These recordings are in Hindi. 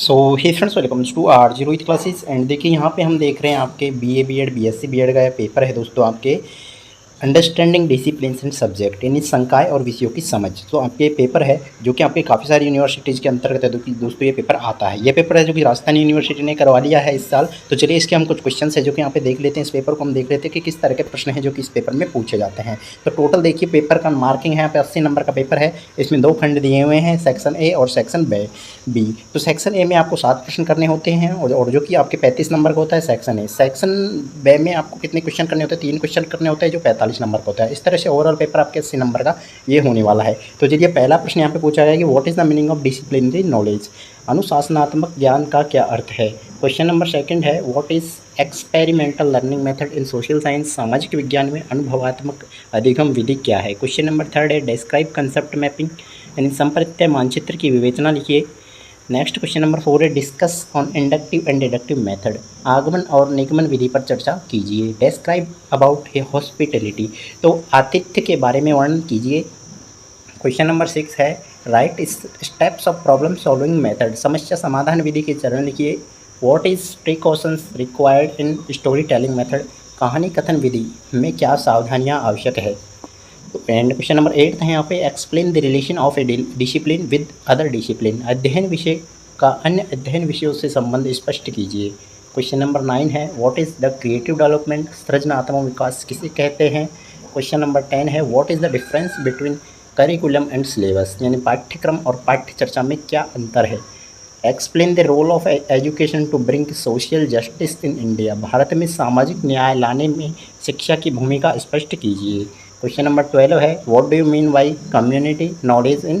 So hey friends, welcome to R G Rohit classes. And देखिए यहाँ पे हम देख रहे हैं आपके बीए बीएड बीएससी बीएड का पेपर है दोस्तों, आपके अंडरस्टैंडिंग डिसिप्लिन्स एंड सब्जेक्ट यानी संकाय और विषयों की समझ। तो आपके पेपर है जो कि आपके काफ़ी सारी यूनिवर्सिटीज़ के अंतर्गत है। दोस्तों ये पेपर आता है, ये पेपर है जो कि राजस्थान यूनिवर्सिटी ने करवा लिया है इस साल। तो चलिए इसके हम कुछ क्वेश्चन है जो कि यहाँ पे देख लेते हैं। इस पेपर को हम देख लेते हैं कि किस तरह के प्रश्न हैं जो कि इस पेपर में पूछे जाते हैं। तो टोटल देखिए पेपर का मार्किंग है यहाँ पे 80 नंबर का पेपर है। इसमें 2 खंड दिए हुए हैं, सेक्शन ए और सेक्शन बी। तो सेक्शन ए में आपको 7 प्रश्न करने होते हैं और जो कि आपके 35 नंबर का होता है सेक्शन ए। सेक्शन बी में आपको कितने क्वेश्चन करने होते हैं? 3 क्वेश्चन करने होते हैं जो 45 नंबर का होता है। इस तरह से ओवरऑल पेपर आपके 80 नंबर का ये होने वाला है। तो चलिए पहला प्रश्न यहाँ पे पूछा गया कि what is the meaning of disciplinary knowledge, अनुशासनात्मक ज्ञान का क्या अर्थ है। क्वेश्चन नंबर सेकंड है what is experimental learning method in social science, सामाजिक विज्ञान में अनुभवात्मक अधिगम विधि क्या है। क्वेश्चन नंबर थर्ड है डिस्क्राइब कंसेप्ट मैपिंग यानी संप्रत्यय मानचित्र की विवेचना लिखिए। नेक्स्ट क्वेश्चन नंबर 4 है discuss on inductive and deductive method, आगमन और निगमन विधि पर चर्चा कीजिए। डिस्क्राइब अबाउट ए हॉस्पिटैलिटी, तो आतिथ्य के बारे में वर्णन कीजिए। क्वेश्चन नंबर 6 है right steps of problem solving method, समस्या समाधान विधि के चरण लिखिए। What is precautions required in story telling method, कहानी कथन विधि में क्या सावधानियां आवश्यक है। एंड क्वेश्चन नंबर 8 है यहाँ पे explain the relation of A discipline with other discipline, अध्ययन विषय का अन्य अध्ययन विषयों से संबंध स्पष्ट कीजिए। क्वेश्चन नंबर 9 है what is the creative development, सृजनात्मक विकास किसे कहते हैं। क्वेश्चन नंबर 10 है what is the difference between curriculum and syllabus, यानी पाठ्यक्रम और पाठ्य चर्चा में क्या अंतर है। Explain the role of education to bring social justice in India, Bharat में सामाजिक न्याय लाने में शिक्षा की भूमिका स्पष्ट कीजिए। क्वेश्चन नंबर 12 है what do you mean by community knowledge in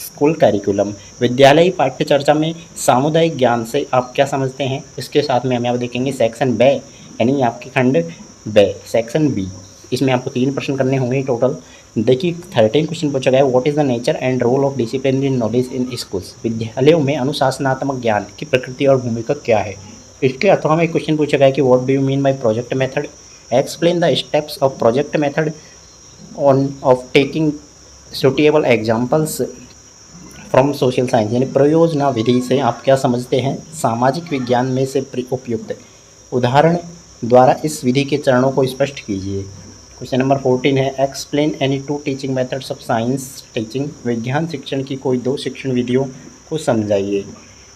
school curriculum, विद्यालयी पाठ्य चर्चा में सामुदायिक ज्ञान से आप क्या समझते हैं। इसके साथ में हम यहाँ देखेंगे सेक्शन बे यानी आपके खंड बे, सेक्शन बी। इसमें आपको 3 प्रश्न करने होंगे टोटल। देखिए 13 क्वेश्चन पूछा गया है what is the nature and role of disciplinary knowledge in schools, विद्यालयों में अनुशासनात्मक ज्ञान की प्रकृति और भूमिका क्या है। इसके अथवा में क्वेश्चन पूछा गया है कि what do you mean by project method, explain the steps of project method on off taking suitable examples from social science, यानी प्रयोजना विधि से आप क्या समझते हैं। सामाजिक विज्ञान में से उपयुक्त उदाहरण द्वारा इस विधि के चरणों को स्पष्ट कीजिए। क्वेश्चन नंबर 14 है explain any 2 teaching methods of science teaching, विज्ञान शिक्षण की कोई 2 शिक्षण विधियों को समझाइए।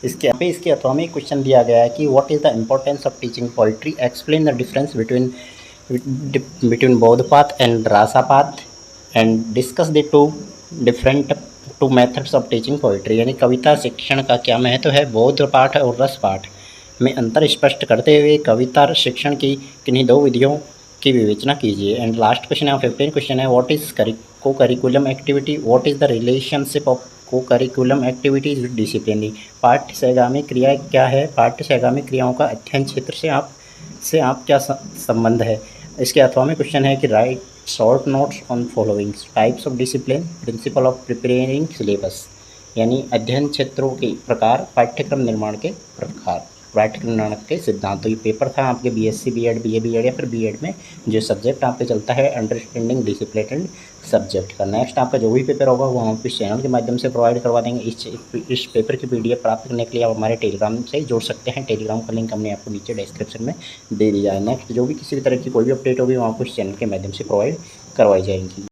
इसके अथवा में क्वेश्चन दिया गया है कि what is the importance of teaching poetry, explain the difference between बोधपाठ एंड रासापाठ and discuss the two methods of teaching poetry, यानी कविता शिक्षण का क्या महत्व है, बौद्ध पाठ और रस पाठ में अंतर स्पष्ट करते हुए कविता शिक्षण की किन्हीं 2 विधियों की विवेचना कीजिए। एंड लास्ट क्वेश्चन है 15 क्वेश्चन है व्हाट इज़ को curriculum activity, what is the relationship of को करिकुलम एक्टिविटीज विद डिसिप्लिन, पाठ्य सहगामी क्रिया क्या है, पाठ्य सहगामी क्रियाओं का अध्ययन क्षेत्र से आप क्या संबंध है। इसके अथवा में क्वेश्चन है कि right short notes on following types of discipline, principle of preparing syllabus, यानी अध्ययन क्षेत्रों के प्रकार, पाठ्यक्रम निर्माण के प्रकार, पाठ्यक्रम निर्माण के सिद्धांत। तो ये पेपर था आपके बीएससी बीएड बीए बीएड या फिर बीएड में जो सब्जेक्ट आपके चलता है अंडरस्टैंडिंग डिसिप्लिन एंड सब्जेक्ट का। नेक्स्ट आपका जो भी पेपर होगा वो हम इस चैनल के माध्यम से प्रोवाइड करवा देंगे। इस पेपर की पीडीएफ प्राप्त करने के लिए आप हमारे टेलीग्राम से जुड़ सकते हैं। टेलीग्राम का लिंक हमने आपको नीचे डिस्क्रिप्शन में दे दिया है। नेक्स्ट जो भी किसी भी तरह की कोई भी अपडेट होगी वो आपको इस चैनल के माध्यम से प्रोवाइड करवाई जाएंगी।